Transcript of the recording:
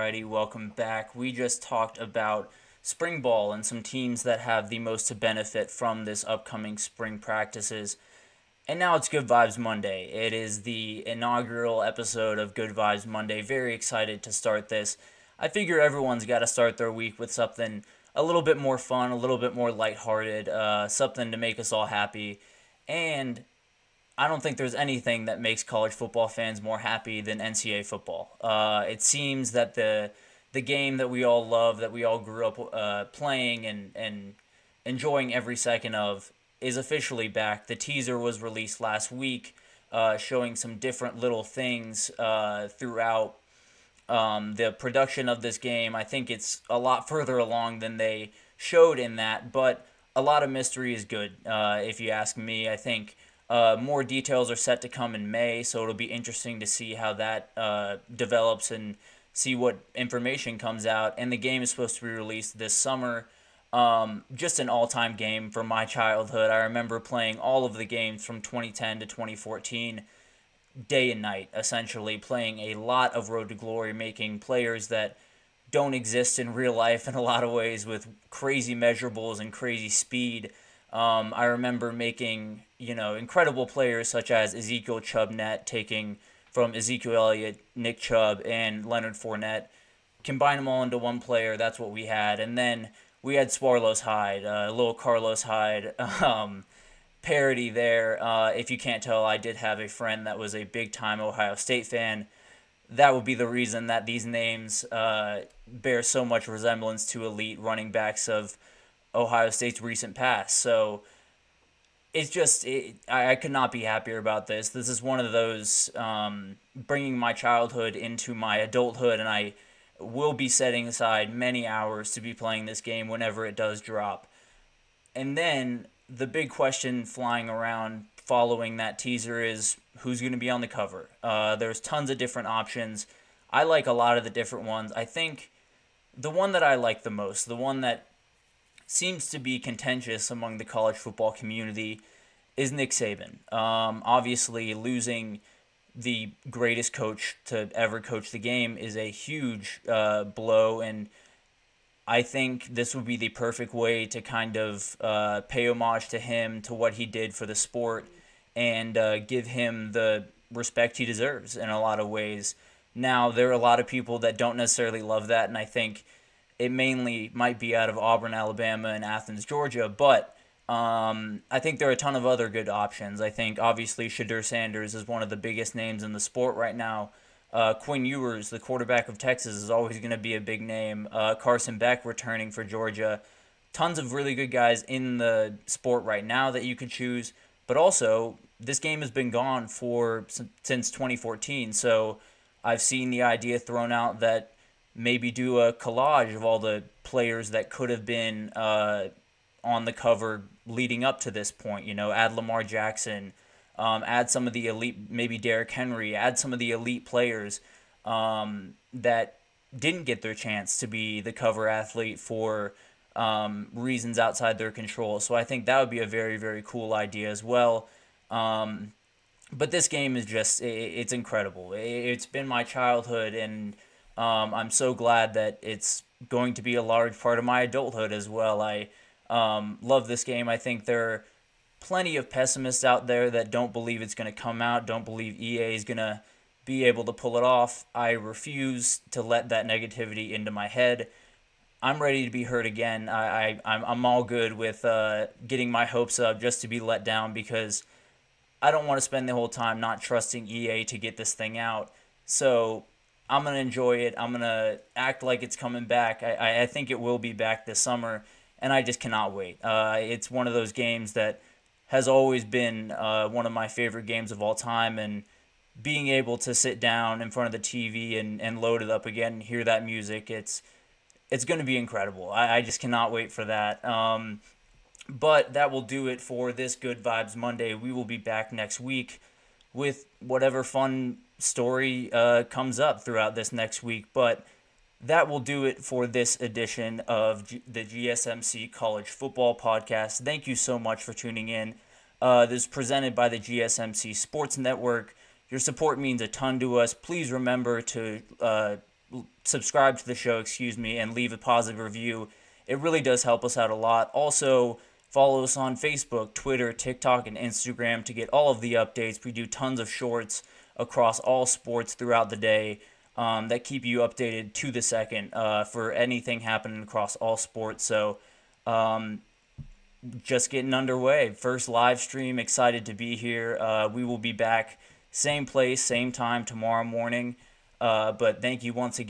Alrighty, welcome back. We just talked about spring ball and some teams that have the most to benefit from this upcoming spring practices. And now it's Good Vibes Monday. It is the inaugural episode of Good Vibes Monday. Very excited to start this. I figure everyone's got to start their week with something a little bit more fun, a little bit more lighthearted, something to make us all happy. And I don't think there's anything that makes college football fans more happy than NCAA football. It seems that the game that we all love, that we all grew up playing and enjoying every second of, is officially back. The teaser was released last week, showing some different little things throughout the production of this game. I think it's a lot further along than they showed in that, but a lot of mystery is good, if you ask me. I think more details are set to come in May, so it'll be interesting to see how that develops and see what information comes out. And the game is supposed to be released this summer. Just an all-time game from my childhood. I remember playing all of the games from 2010 to 2014, day and night, essentially, playing a lot of Road to Glory, making players that don't exist in real life in a lot of ways with crazy measurables and crazy speed. I remember making, incredible players such as Ezekiel Chubbnet, taking from Ezekiel Elliott, Nick Chubb, and Leonard Fournette, combine them all into one player. That's what we had. And then we had Swarlos Hyde, little Carlos Hyde, parody there. If you can't tell, I did have a friend that was a big-time Ohio State fan. That would be the reason that these names bear so much resemblance to elite running backs of Ohio State's recent past. So it's just, I could not be happier about this. This is one of those bringing my childhood into my adulthood, and I will be setting aside many hours to be playing this game whenever it does drop. And then the big question flying around following that teaser is who's going to be on the cover. There's tons of different options. I like a lot of the different ones. I think the one that I like the most, the one that seems to be contentious among the college football community, is Nick Saban. Obviously, losing the greatest coach to ever coach the game is a huge blow, and I think this would be the perfect way to kind of pay homage to him, to what he did for the sport, and give him the respect he deserves in a lot of ways. Now, there are a lot of people that don't necessarily love that, and I think it mainly might be out of Auburn, Alabama, and Athens, Georgia, but I think there are a ton of other good options. I think, obviously, Shadur Sanders is one of the biggest names in the sport right now. Quinn Ewers, the quarterback of Texas, is always going to be a big name. Carson Beck returning for Georgia. Tons of really good guys in the sport right now that you could choose, but also, this game has been gone since 2014, so I've seen the idea thrown out that maybe do a collage of all the players that could have been on the cover leading up to this point. Add Lamar Jackson, add some of the elite, maybe Derrick Henry, add some of the elite players that didn't get their chance to be the cover athlete for reasons outside their control. So I think that would be a very, very cool idea as well. But this game is just, it's incredible. It's been my childhood, and I'm so glad that it's going to be a large part of my adulthood as well. I love this game. I think there are plenty of pessimists out there that don't believe it's going to come out, don't believe EA is going to be able to pull it off. I refuse to let that negativity into my head. I'm ready to be heard again. I'm all good with getting my hopes up just to be let down, because I don't want to spend the whole time not trusting EA to get this thing out. So I'm going to enjoy it. I'm going to act like it's coming back. I think it will be back this summer, and I just cannot wait. It's one of those games that has always been one of my favorite games of all time, and being able to sit down in front of the TV and load it up again and hear that music, it's going to be incredible. I just cannot wait for that. But that will do it for this Good Vibes Monday. We will be back next week with whatever fun story comes up throughout this next week. But that will do it for this edition of the GSMC College Football Podcast. Thank you so much for tuning in. This is presented by the GSMC Sports Network. Your support means a ton to us. Please remember to subscribe to the show, and leave a positive review. It really does help us out a lot. Also, follow us on Facebook, Twitter, TikTok, and Instagram to get all of the updates. We do tons of shorts across all sports throughout the day that keep you updated to the second for anything happening across all sports. So, just getting underway. First live stream. Excited to be here. We will be back same place, same time tomorrow morning. But thank you once again.